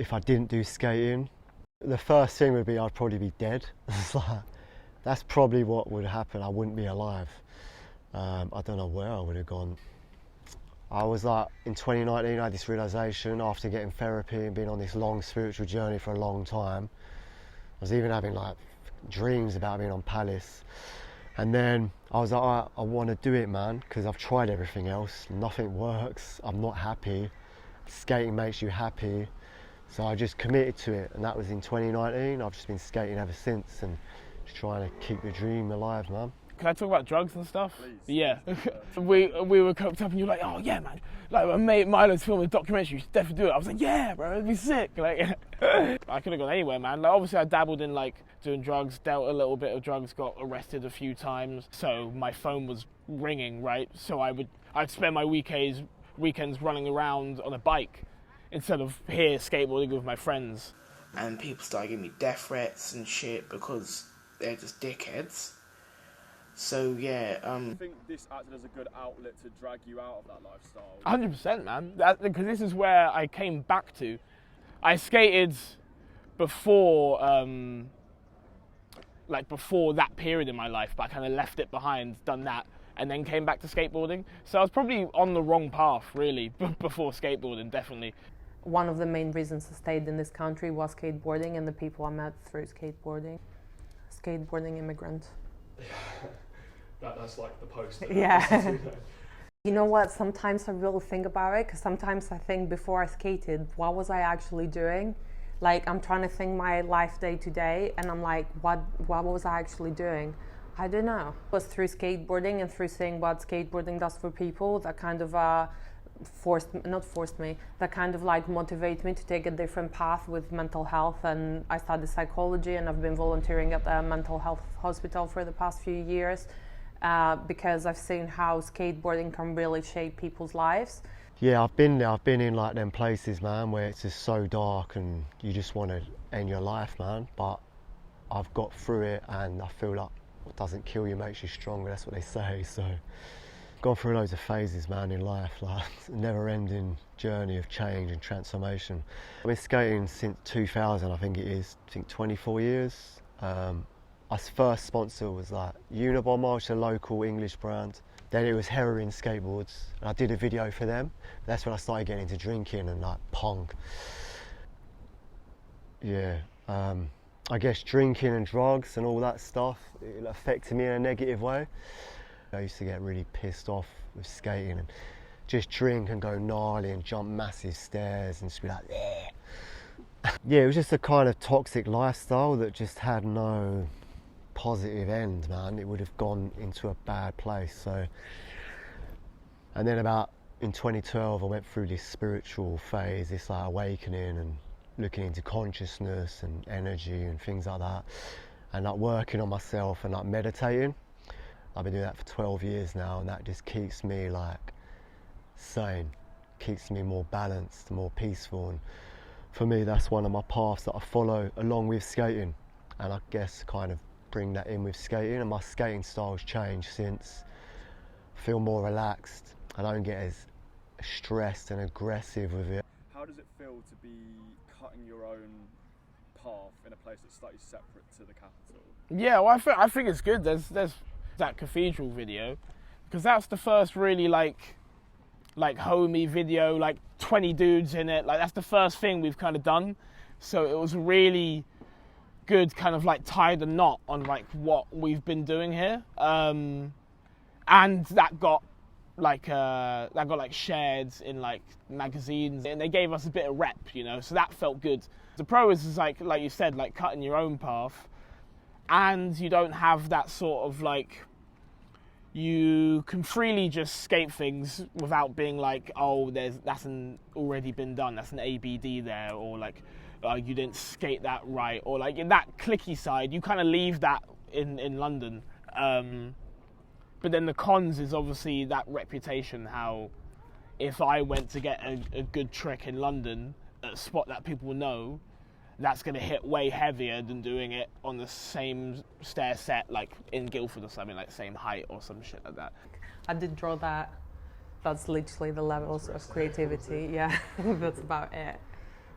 if I didn't do skating, the first thing would be I'd probably be dead. That's probably what would happen. I wouldn't be alive. I don't know where I would have gone. I was like, in 2019, I had this realisation after getting therapy and being on this long spiritual journey for a long time. I was even having like dreams about being on Palace. And then I was like, all right, I want to do it, man, because I've tried everything else. Nothing works. I'm not happy. Skating makes you happy. So I just committed to it, and that was in 2019. I've just been skating ever since and just trying to keep the dream alive, man. Can I talk about drugs and stuff? Please. Yeah. we were coked up and you were like, oh yeah, man. Like, my mate Milo's filming a documentary, you should definitely do it. I was like, yeah, bro, it'd be sick. Like, I could have gone anywhere, man. Like, obviously I dabbled in like doing drugs, dealt a little bit of drugs, got arrested a few times. So my phone was ringing, right? So I'd spend my weekends running around on a bike instead of here skateboarding with my friends. And people started giving me death threats and shit because they're just dickheads. So yeah, I think this acted as a good outlet to drag you out of that lifestyle. 100%, man. Because this is where I came back to. I skated before that period in my life, but I kind of left it behind, done that, and then came back to skateboarding. So I was probably on the wrong path, really, before skateboarding, definitely. One of the main reasons I stayed in this country was skateboarding and the people I met through skateboarding. Skateboarding immigrant. That's like the post. Yeah. You know what, sometimes I really think about it, because sometimes I think before I skated, what was I actually doing? Like, I'm trying to think my life day to day, and I'm like, what was I actually doing? I don't know. It was through skateboarding and through seeing what skateboarding does for people that kind of that kind of like motivated me to take a different path with mental health. And I studied psychology, and I've been volunteering at a mental health hospital for the past few years because I've seen how skateboarding can really shape people's lives. Yeah, I've been there. I've been in like them places, man, where it's just so dark and you just want to end your life, man. But I've got through it, and I feel like what doesn't kill you makes you stronger. That's what they say. So gone through loads of phases, man, in life, like a never-ending journey of change and transformation. I've been skating since 2000, I think it is. I think 24 years. My first sponsor was like Unabomber, which is a local English brand. Then it was Heroin Skateboards, and I did a video for them. That's when I started getting into drinking and like punk. Yeah, I guess drinking and drugs and all that stuff, it affected me in a negative way. I used to get really pissed off with skating and just drink and go gnarly and jump massive stairs and just be like, yeah. Yeah, it was just a kind of toxic lifestyle that just had no positive end, man. It would have gone into a bad place. So, and then in 2012, I went through this spiritual phase, this like awakening and looking into consciousness and energy and things like that, and like working on myself and like meditating. I've been doing that for 12 years now, and that just keeps me like sane, keeps me more balanced, more peaceful. And for me, that's one of my paths that I follow along with skating, and I guess kind of bring that in with skating. And my skating style's changed since. I feel more relaxed. I don't get as stressed and aggressive with it. How does it feel to be cutting your own path in a place that's slightly separate to the capital? Yeah, well, I think it's good. There's that cathedral video, because that's the first really like homey video, like 20 dudes in it. Like, that's the first thing we've kind of done. So it was really good, kind of like tie the knot on like what we've been doing here, and that got shared in like magazines, and they gave us a bit of rep, you know. So that felt good. The pro is like you said, like cutting your own path, and you don't have that sort of like, you can freely just skate things without being like, oh, that's already been done, that's an ABD there, or like you didn't skate that right, or like in that clicky side, you kind of leave that in London. But then the cons is obviously that reputation, how if I went to get a good trick in London at a spot that people know, that's going to hit way heavier than doing it on the same stair set, like in Guildford or something, like same height or some shit like that. I did draw that. That's literally the levels of creativity. Yeah, that's about it.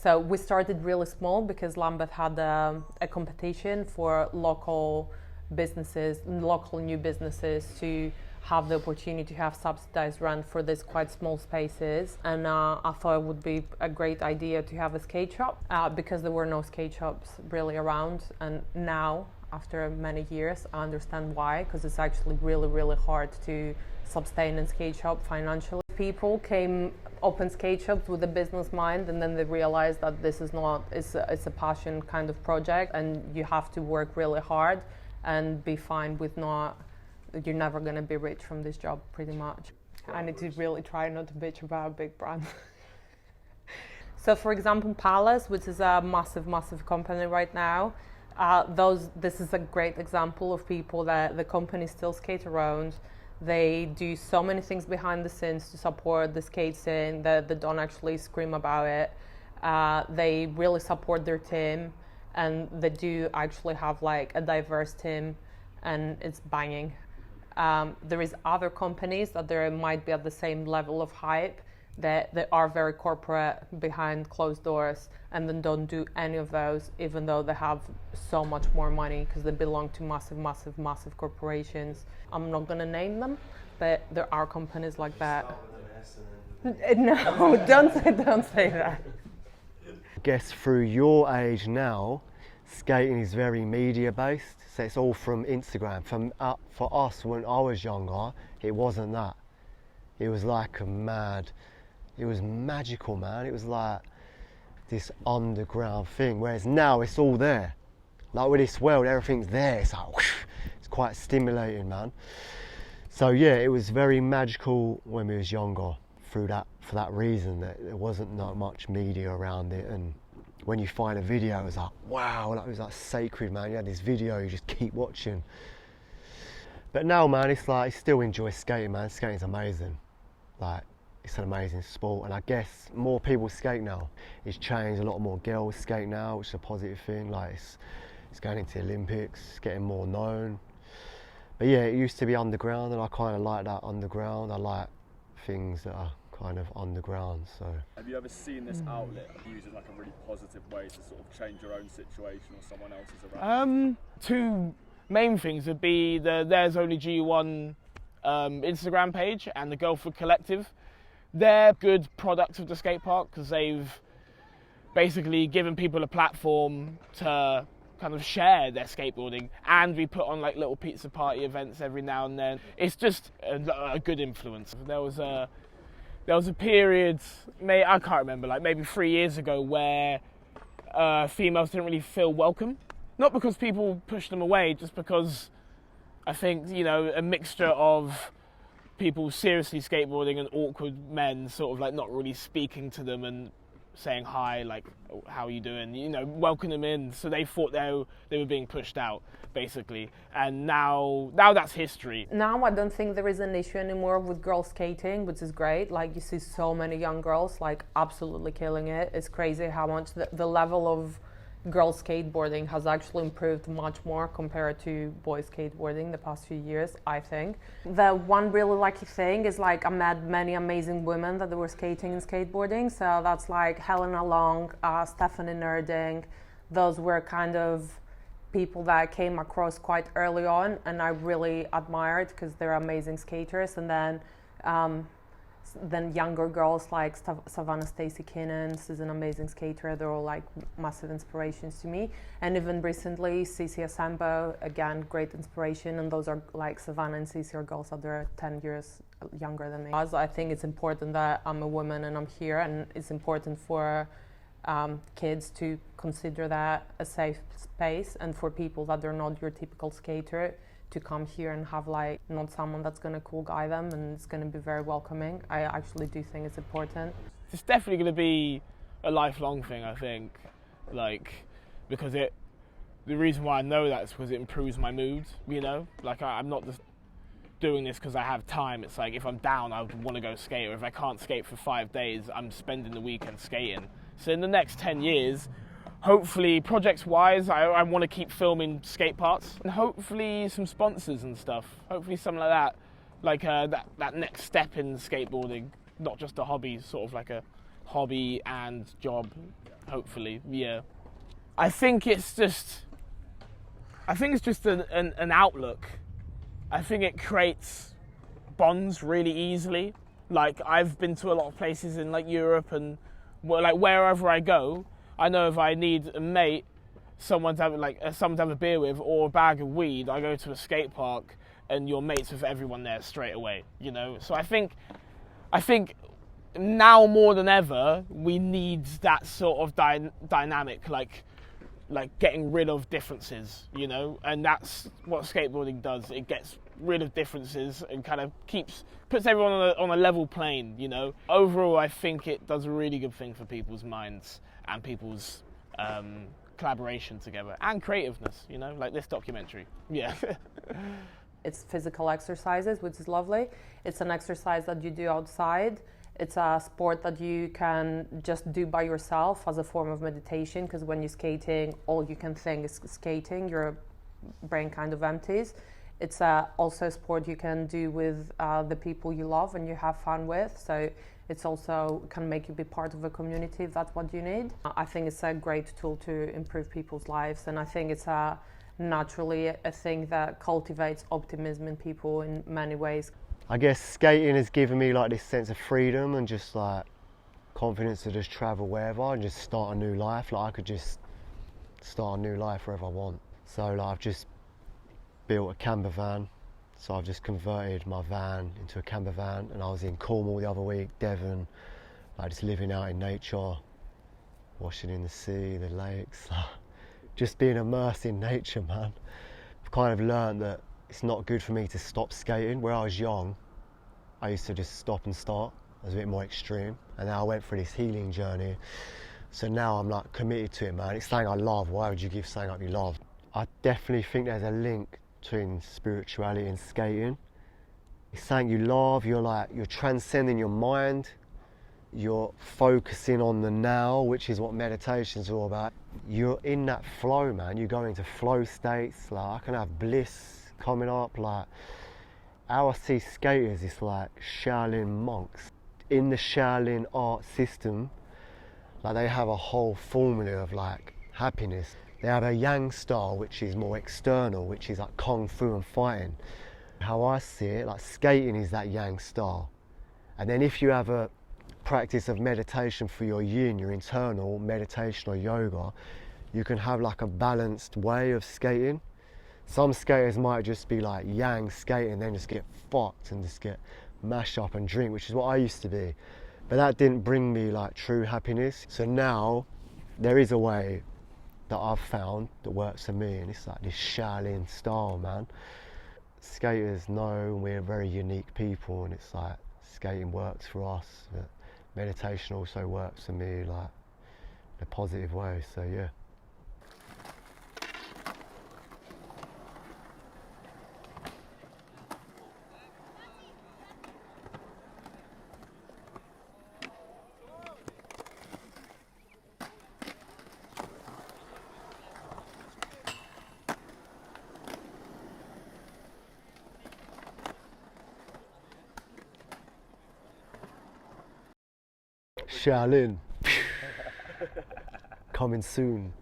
So we started really small because Lambeth had a competition for local businesses, local new businesses to have the opportunity to have subsidized rent for these quite small spaces. And I thought it would be a great idea to have a skate shop because there were no skate shops really around. And now, after many years, I understand why, because it's actually really, really hard to sustain a skate shop financially. People came open skate shops with a business mind, and then they realized that this is not, it's a passion kind of project, and you have to work really hard and be fine with not, you're never going to be rich from this job, pretty much. I need to really try not to bitch about a big brand. So for example, Palace, which is a massive, massive company right now, this is a great example of people that the company still skate around. They do so many things behind the scenes to support the skate scene that they don't actually scream about it. They really support their team, and they do actually have like a diverse team, and it's banging. There is other companies that there might be at the same level of hype that they are very corporate behind closed doors, and then don't do any of those, even though they have so much more money because they belong to massive, massive, massive corporations. I'm not going to name them, but there are companies like that. No, don't say that. I guess through your age now, skating is very media based, so it's all from Instagram. For us, when I was younger, it wasn't that. It was like it was magical, man. It was like this underground thing, whereas now it's all there. Like with this world, everything's there. It's like, whoosh, it's quite stimulating, man. So yeah, it was very magical when we was younger for that reason, that there wasn't that much media around it. And when you find a video, it was like, wow, like, it was like sacred, man. You had this video, you just keep watching. But now, man, it's like, I still enjoy skating, man. Skating's amazing. Like, it's an amazing sport, and I guess more people skate now. It's changed, a lot more girls skate now, which is a positive thing. Like, it's going into the Olympics, it's getting more known. But yeah, it used to be underground, and I kind of like that underground. I like things that are kind of underground. So have you ever seen this outlet used in like a really positive way to sort of change your own situation or someone else's around? Two main things would be the There's Only G1 Instagram page and the Girlfriend Collective. They're good products of the skate park because they've basically given people a platform to kind of share their skateboarding, and we put on like little pizza party events every now and then. It's just a good influence. There was a period, I can't remember, like maybe 3 years ago, where females didn't really feel welcome. Not because people pushed them away, just because I think, you know, a mixture of people seriously skateboarding and awkward men sort of like not really speaking to them and saying hi, like, how are you doing, you know, welcome them in. So they thought they were being pushed out, basically. And now that's history. Now I don't think there is an issue anymore with girls skating, which is great. Like, you see so many young girls like absolutely killing it. It's crazy how much the level of girls skateboarding has actually improved much more compared to boys skateboarding the past few years, I think. The one really lucky thing is, like, I met many amazing women that were skating and skateboarding. So that's like Helena Long, Stephanie Nerding. Those were kind of people that I came across quite early on, and I really admired because they're amazing skaters. And then younger girls like Savannah Stacey Kinnan is an amazing skater. They're all like massive inspirations to me. And even recently, Cici Asembo, again, great inspiration. And those are like Savannah and Cici are girls that are 10 years younger than me. As I think it's important that I'm a woman and I'm here, and it's important for kids to consider that a safe space, and for people that they're not your typical skater to come here and have like not someone that's going to cool guy them, and it's going to be very welcoming. I actually do think it's important. It's definitely going to be a lifelong thing, I think, like, because the reason why I know that is because it improves my mood, you know, like I'm not just doing this because I have time. It's like if I'm down, I would want to go skate, or if I can't skate for 5 days, I'm spending the weekend skating. So in the next 10 years, hopefully, projects-wise, I want to keep filming skate parts, and hopefully some sponsors and stuff. Hopefully something like that, like that next step in skateboarding, not just a hobby, sort of like a hobby and job hopefully. Yeah. I think it's just an outlook. I think it creates bonds really easily. Like, I've been to a lot of places in like Europe and like wherever I go, I know if I need a mate, someone to have a beer with or a bag of weed, I go to a skate park and you're mates with everyone there straight away, you know? So I think now more than ever, we need that sort of dynamic, like getting rid of differences, you know? And that's what skateboarding does. It gets rid of differences and kind of puts everyone on a level plane, you know? Overall, I think it does a really good thing for people's minds and people's collaboration together and creativeness, you know, like this documentary. Yeah. It's physical exercises, which is lovely. It's an exercise that you do outside. It's a sport that you can just do by yourself as a form of meditation, because when you're skating, all you can think is skating. Your brain kind of empties. It's also a sport you can do with the people you love and you have fun with. So it's also can make you be part of a community if that's what you need. I think it's a great tool to improve people's lives, and I think it's naturally a thing that cultivates optimism in people in many ways. I guess skating has given me like this sense of freedom and just like confidence to just travel wherever and just start a new life. Like I could just start a new life wherever I want. So like I've just built a camper van. So I've just converted my van into a camper van, and I was in Cornwall the other week, Devon, like just living out in nature, washing in the sea, the lakes, just being immersed in nature, man. I've kind of learned that it's not good for me to stop skating. Where I was young, I used to just stop and start. I was a bit more extreme, and now I went through this healing journey. So now I'm like committed to it, man. It's something I love. Why would you give something up you love? I definitely think there's a link between spirituality and skating. It's something you love. You're transcending your mind. You're focusing on the now, which is what meditation's all about. You're in that flow, man. You go into flow states. Like I can have bliss coming up. Like how I see skaters, it's like Shaolin monks. In the Shaolin art system, like they have a whole formula of like happiness. They have a yang style, which is more external, which is like kung fu and fighting. How I see it, like skating is that yang style. And then if you have a practice of meditation for your yin, your internal meditation or yoga, you can have like a balanced way of skating. Some skaters might just be like yang skating and then just get fucked and just get mashed up and drink, which is what I used to be. But that didn't bring me like true happiness. So now there is a way that I've found that works for me, and it's like this Shaolin style, man. Skaters know we're very unique people, and it's like skating works for us, but meditation also works for me like in a positive way, so yeah. Shaolin. Coming soon.